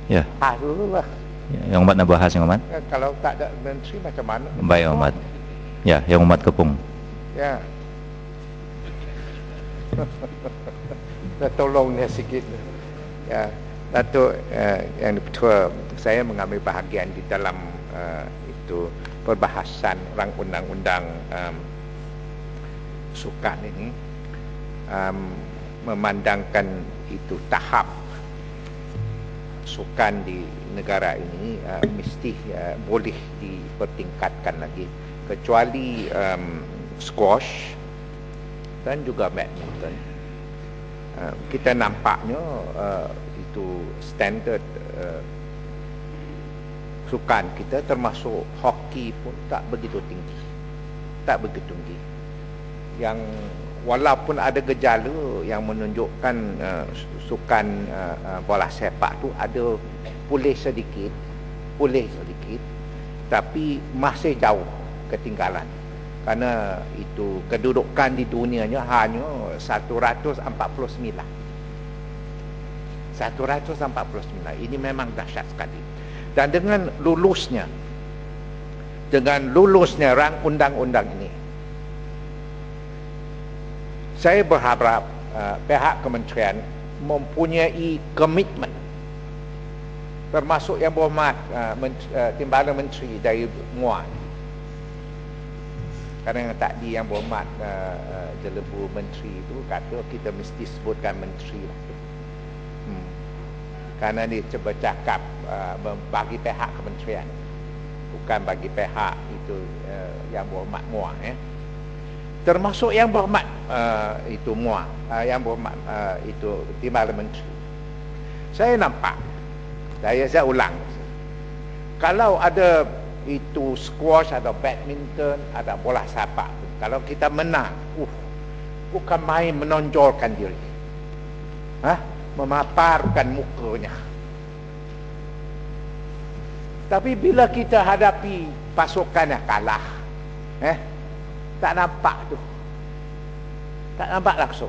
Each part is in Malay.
Ya. Dulu lah. Yang umat nak bahas yang umat. Kalau tak ada menteri macam mana? Baik umat. Ya, yang umat kepung. Ya. Dah tolong dia sikit. Ya, Datuk yang Ketua, saya mengambil bahagian di dalam itu perbahasan rang undang-undang sukan ini, memandangkan itu tahap sukan di negara ini mesti boleh dipertingkatkan lagi, kecuali squash dan juga badminton. Kita nampaknya itu standard sukan kita, termasuk hoki pun tak begitu tinggi, yang walaupun ada gejala yang menunjukkan sukan bola sepak tu ada pulih sedikit, tapi masih jauh ketinggalan, kerana itu kedudukan di dunianya hanya 149. Ini memang dahsyat sekali. Dan dengan lulusnya rang undang-undang ini, saya berharap pihak kementerian mempunyai komitmen, termasuk yang berhormat Timbalan Menteri dari MUA. Kadang tadi yang berhormat Jelebu Menteri itu kata kita mesti sebutkan Menteri lah. Kerana dia cuba cakap bagi pihak kementerian, bukan bagi pihak itu yang berhormat MUA, termasuk yang berhormat itu MUA, yang berhormat itu Timbalan Menteri. Saya nampak, saya ulang, kalau ada itu squash atau badminton atau bola sepak, kalau kita menang, bukan main menonjolkan diri, memaparkan mukanya. Tapi bila kita hadapi pasukan yang kalah, tak nampak tu, tak nampak langsung.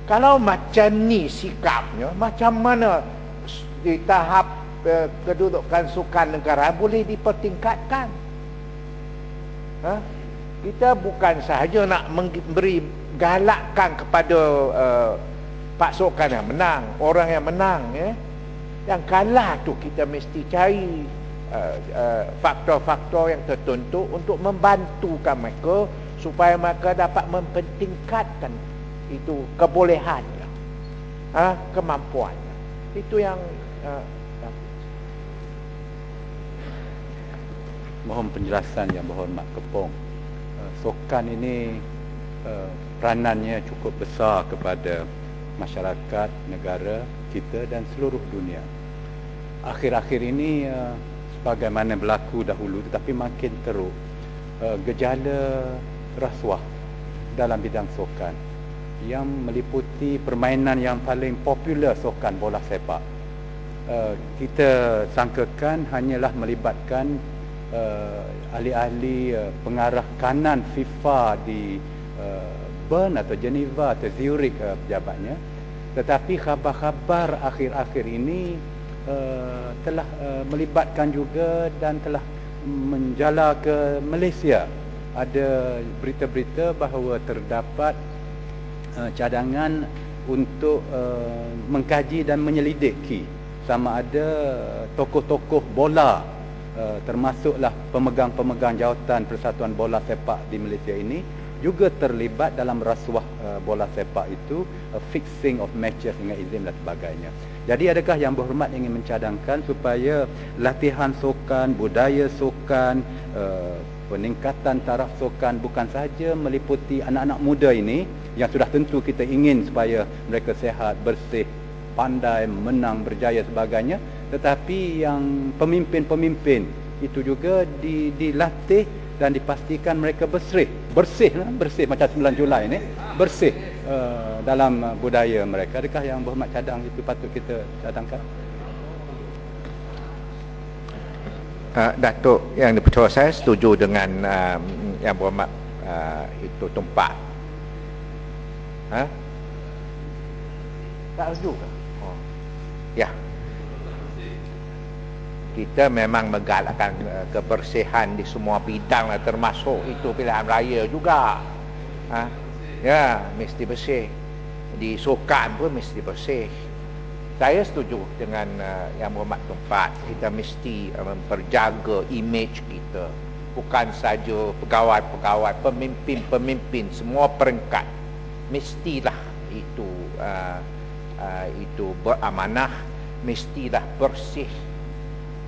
Kalau macam ni sikapnya, macam mana di tahap kedudukan sukan negara boleh dipertingkatkan? Kita bukan sahaja nak memberi galakkan kepada pasukan yang menang, orang yang menang, yang kalah tu kita mesti cari faktor-faktor yang tertentu untuk membantukan mereka supaya mereka dapat mempertingkatkan itu kebolehannya, kemampuannya. Itu yang mohon penjelasan yang berhormat Kepong. Sukan ini peranannya cukup besar kepada masyarakat, negara kita dan seluruh dunia. Akhir-akhir ini sebagaimana berlaku dahulu tetapi makin teruk, gejala rasuah dalam bidang sukan yang meliputi permainan yang paling popular, sukan bola sepak. Kita sangkakan hanyalah melibatkan ahli-ahli pengarah kanan FIFA di Bern atau Geneva atau Zurich pejabatnya, tetapi khabar-khabar akhir-akhir ini telah melibatkan juga dan telah menjala ke Malaysia. Ada berita-berita bahawa terdapat cadangan untuk mengkaji dan menyelidiki sama ada tokoh-tokoh bola, termasuklah pemegang-pemegang jawatan Persatuan Bola Sepak di Malaysia ini juga terlibat dalam rasuah bola sepak itu, fixing of matches dengan izin dan sebagainya. Jadi adakah yang berhormat ingin mencadangkan supaya latihan sukan, budaya sukan, peningkatan taraf sukan bukan sahaja meliputi anak-anak muda ini yang sudah tentu kita ingin supaya mereka sihat, bersih, pandai, menang, berjaya sebagainya, tetapi yang pemimpin-pemimpin itu juga dilatih dan dipastikan mereka bersih macam 9 Julai ini, bersih dalam budaya mereka. Adakah yang berhormat cadang itu patut kita cadangkan? Datuk yang dipercaya, saya setuju dengan yang berhormat itu Tumpak. Tak setuju ke? Ya. kita memang menggalakkan kebersihan di semua bidang lah, termasuk itu pilihan raya juga. Ya, mesti bersih. Di sukan pun mesti bersih. Saya setuju dengan Yang Berhormat Tuan, kita mesti memperjaga imej kita. Bukan saja pegawai-pegawai, pemimpin-pemimpin, semua peringkat mestilah itu beramanah, mestilah bersih,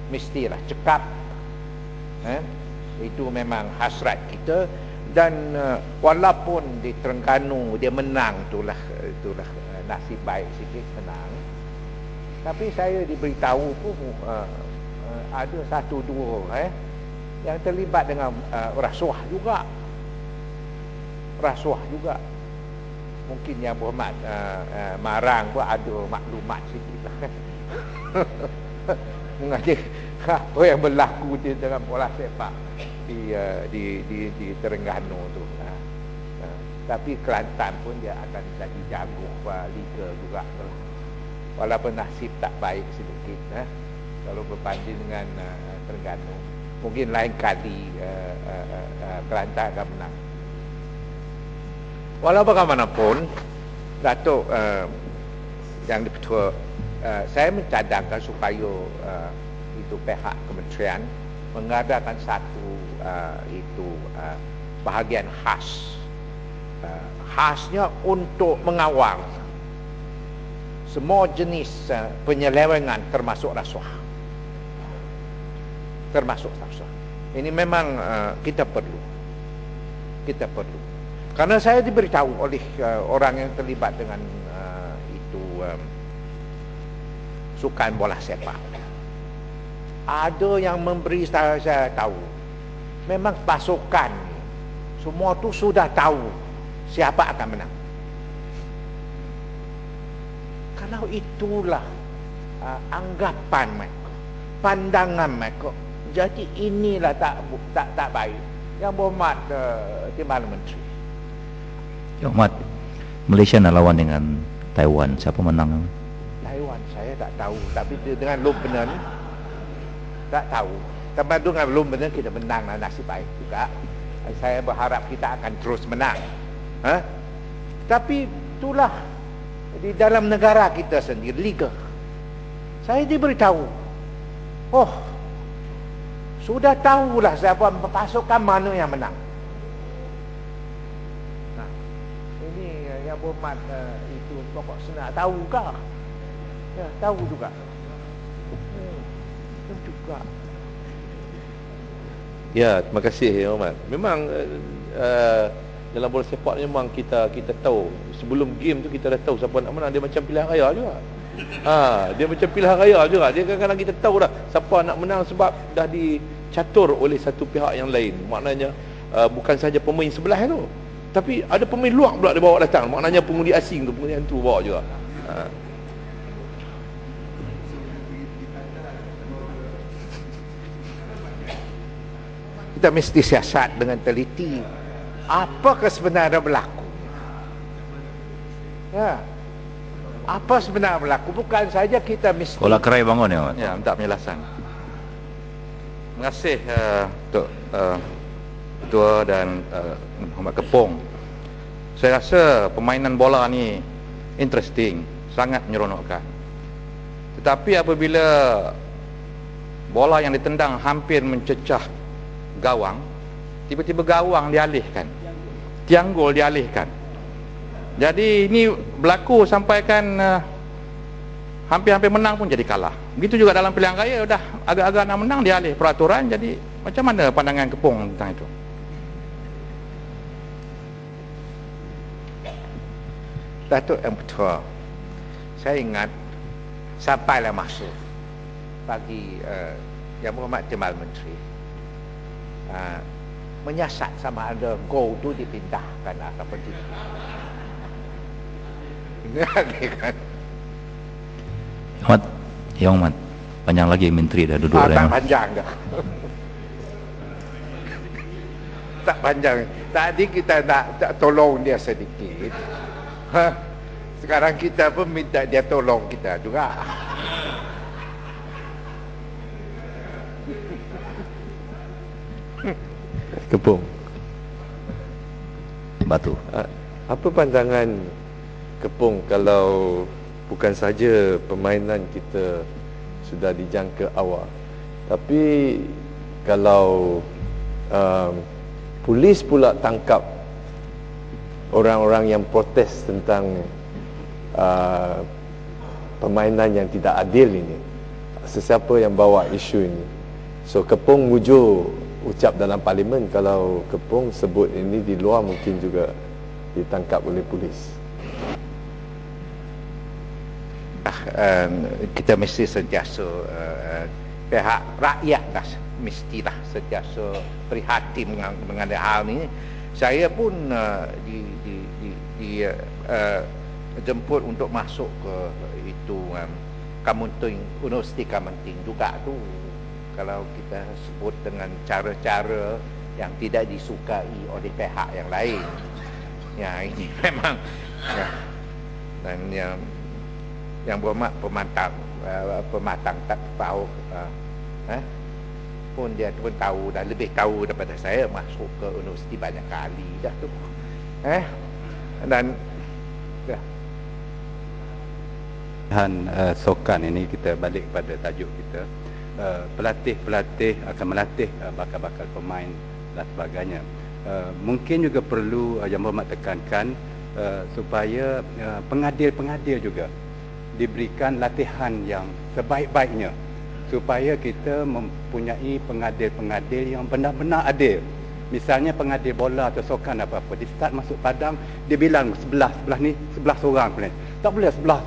mestilah cekap. Itu memang hasrat kita. Dan walaupun di Terengganu dia menang, itulah nasib baik sikit menang. Tapi saya diberitahu pun ada satu dua yang terlibat dengan rasuah juga. Mungkin Yang Berhormat Marang pun ada maklumat sikit lah. Mengajar apa yang berlaku di dalam bola sepak di Terengganu tu. Tapi Kelantan pun dia akan jadi jago liga juga. Walaupun nasib tak baik sedikit kalau berbanding dengan Terengganu. Mungkin lain kali Kelantan akan menang. Walau bagaimanapun, Datuk Yang Di-Pertua, saya mencadangkan supaya itu pihak kementerian mengadakan satu bahagian khas. Khasnya untuk mengawal semua jenis penyelewengan termasuk rasuah. Ini memang kita perlu. Karena saya diberitahu oleh orang yang terlibat dengan sukan bola sepak. Ada yang memberi saya tahu, memang pasukan semua tu sudah tahu siapa akan menang. Kalau itulah anggapan mereka, pandangan mereka. Jadi inilah tak baik. Yang Berhormat Timbalan Menteri. Yang Berhormat, Malaysia nak lawan dengan Taiwan, siapa menang? Taiwan saya tak tahu, tapi dengan Lebanon tak tahu. Tapi dengan Lebanon kita menang, nasib baik juga. Saya berharap kita akan terus menang. Tapi itulah di dalam negara kita sendiri, liga. Saya diberitahu, sudah tahulah siapa pasukan mana yang menang. Ini Yang Berhormat itu pokok senak tahu kah? Ya, tahu juga. Juga. Ya, terima kasih Yang Berhormat. Memang dalam bola sepak ni memang kita tahu sebelum game tu kita dah tahu siapa nak menang. Dia macam pilihan raya juga. Dia macam pilihan raya juga. Dia kadang-kadang kita tahu dah siapa nak menang sebab dah dicatur oleh satu pihak yang lain. Maknanya bukan saja pemain sebelah tu, tapi ada pemain luar pula dia bawa datang. Maknanya pengundi asing tu, pengundi tu bawa juga. Kita mesti siasat dengan teliti apakah sebenarnya berlaku. Ya. Apa sebenarnya berlaku? Bukan saja kita mesti Sekolah Kerai bangun ya, Mat. Ya, minta penjelasan. Terima kasih Untuk Ketua dan Muhammad Kepong. Saya rasa permainan bola ni interesting, sangat menyeronokkan. Tetapi apabila bola yang ditendang hampir mencecah gawang, tiba-tiba gawang dialihkan, tiang gol dialihkan. Jadi ini berlaku sampai kan hampir-hampir menang pun jadi kalah. Begitu juga dalam pilihan raya, dah agak-agak nak menang dialih peraturan. Jadi macam mana pandangan Kepong tentang itu? Datuk Yang Pertua, saya ingat sampailah masa bagi Yang Berhormat Timbalan Menteri menyiasat sama ada gol tu dipindahkan ataupun tidak. Ingat kan? Yang Berhormat, panjang lagi menteri dah duduk dah. Tak panjang dah. Tak panjang. Tadi kita nak tolong dia sedikit. Sekarang kita pun minta dia tolong kita juga. Kepung. Batu. Apa pandangan Kepung kalau bukan saja permainan kita sudah dijangka awal, tapi kalau polis pula tangkap orang-orang yang protes tentang permainan yang tidak adil ini, sesiapa yang bawa isu ini. So Kepung mujur ucap dalam parlimen, kalau Kepung sebut ini di luar mungkin juga ditangkap oleh polis. Kita mesti sentiasa pihak rakyat dah mestilah sentiasa prihatin mengenai hal ini. Saya pun jemput untuk masuk ke itu Kamunting, Universiti Kamunting juga tu, kalau kita sebut dengan cara-cara yang tidak disukai oleh pihak yang lain. Ya, ini memang ya, dan yang berhormat pematang tak tahu pun dia pun tahu dan lebih tahu daripada saya, masuk ke universiti banyak kali dah tu. Dan ya. Sokan ini kita balik pada tajuk kita, pelatih-pelatih akan melatih bakal-bakal pemain dan sebagainya. Mungkin juga perlu Yang Berhormat tekankan supaya pengadil-pengadil juga diberikan latihan yang sebaik-baiknya, supaya kita mempunyai pengadil-pengadil yang benar-benar adil. Misalnya pengadil bola atau sokan apa-apa, di start masuk padang dia bilang sebelah ni 11 orang pun. Tak boleh sebelah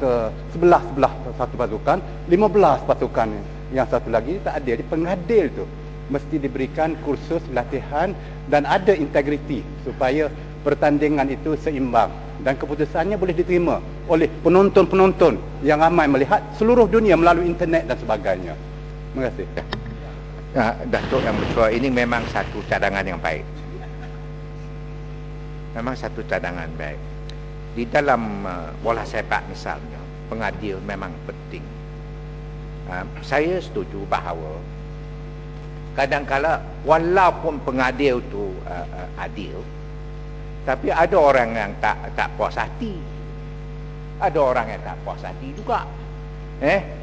satu pasukan, 15 pasukan yang satu lagi, tak adil. Di pengadil tu mesti diberikan kursus latihan dan ada integriti supaya pertandingan itu seimbang dan keputusannya boleh diterima oleh penonton-penonton yang ramai melihat seluruh dunia melalui internet dan sebagainya. Terima kasih. Datuk Yang Bertuah, ini memang satu cadangan yang baik. Memang satu cadangan baik. Di dalam bola sepak misalnya, pengadil memang penting. Saya setuju bahawa kadang-kala walaupun pengadil itu adil, tapi ada orang yang tak puas hati. Ada orang yang tak puas hati juga.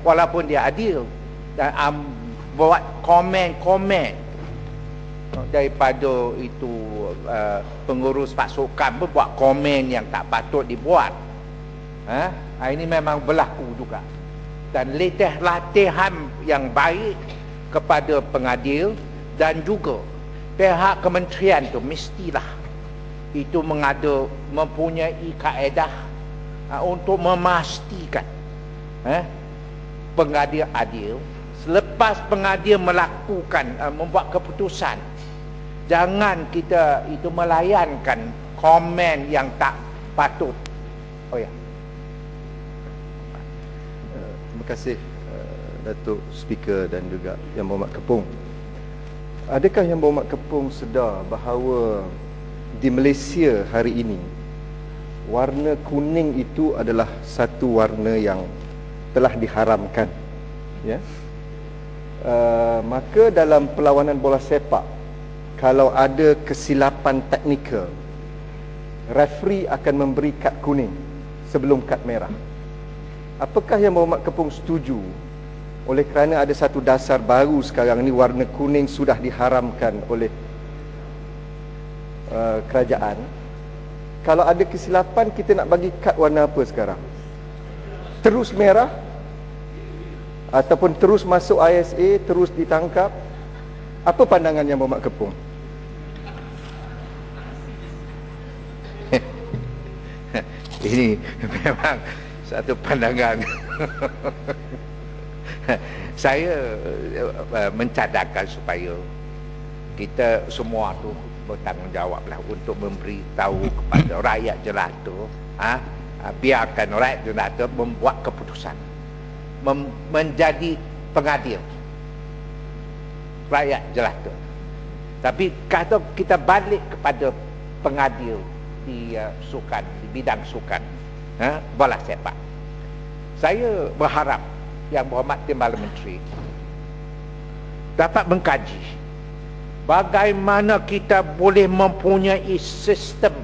Walaupun dia adil dan buat komen-komen daripada itu pengurus pasukan pun buat komen yang tak patut dibuat. Ini memang berlaku juga. Dan latihan yang baik kepada pengadil dan juga pihak kementerian tu mestilah itu mempunyai kaedah untuk memastikan pengadil adil. Selepas pengadil melakukan membuat keputusan, jangan kita itu melayankan komen yang tak patut. Oh ya. Terima kasih Datuk Speaker dan juga Yang Berhormat Kepung. Adakah Yang Berhormat Kepung sedar bahawa di Malaysia hari ini warna kuning itu adalah satu warna yang telah diharamkan, ya? Maka dalam perlawanan bola sepak, kalau ada kesilapan teknikal, referee akan memberi kad kuning sebelum kad merah. Apakah Yang Berhormat Kepung setuju, oleh kerana ada satu dasar baru sekarang ni, warna kuning sudah diharamkan oleh kerajaan, kalau ada kesilapan kita nak bagi kad warna apa sekarang? Terus merah ataupun terus masuk ISA, terus ditangkap? Apa pandangan Yang Berhormat Kepung? Ini memang satu pandangan. Saya mencadangkan supaya kita semua tu bertanggungjawablah untuk memberitahu kepada rakyat jelata, biarkan rakyat jelata membuat keputusan, menjadi pengadil rakyat jelata. Tapi kalau kita balik kepada pengadil di sukan, di bidang sukan, bola sepak, saya berharap Yang Berhormat Timbalan Menteri dapat mengkaji bagaimana kita boleh mempunyai sistem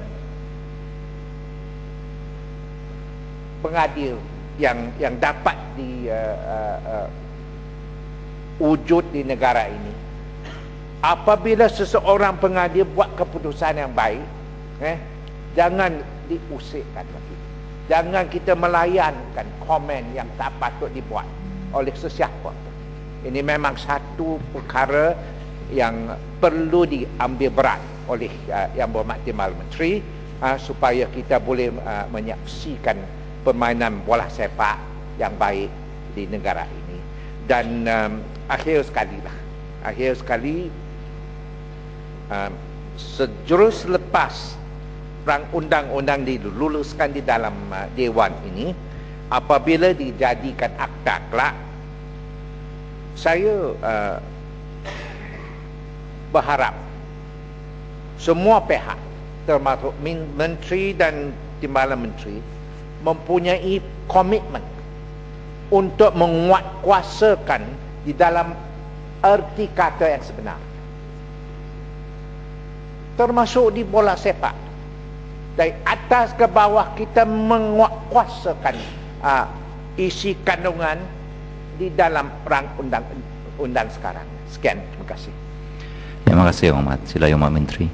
pengadil yang dapat wujud di negara ini. Apabila seseorang pengadil buat keputusan yang baik, jangan diusikkan lagi. Jangan kita melayankan komen yang tak patut dibuat oleh sesiapa. Ini memang satu perkara yang perlu diambil berat oleh Yang Berhormat Timbalan Menteri, supaya kita boleh menyaksikan permainan bola sepak yang baik di negara ini. Dan akhir sekali sejurus lepas rang undang-undang diluluskan di dalam Dewan ini, apabila dijadikan akta kelak, saya berharap semua pihak termasuk Menteri dan Timbalan Menteri mempunyai komitmen untuk menguatkuasakan di dalam erti kata yang sebenar, termasuk di bola sepak. Dari atas ke bawah kita menguatkuasakan isi kandungan di dalam rang undang-undang sekarang. Sekian, terima kasih. Terima kasih Yang Berhormat. Sila Yang Berhormat Menteri.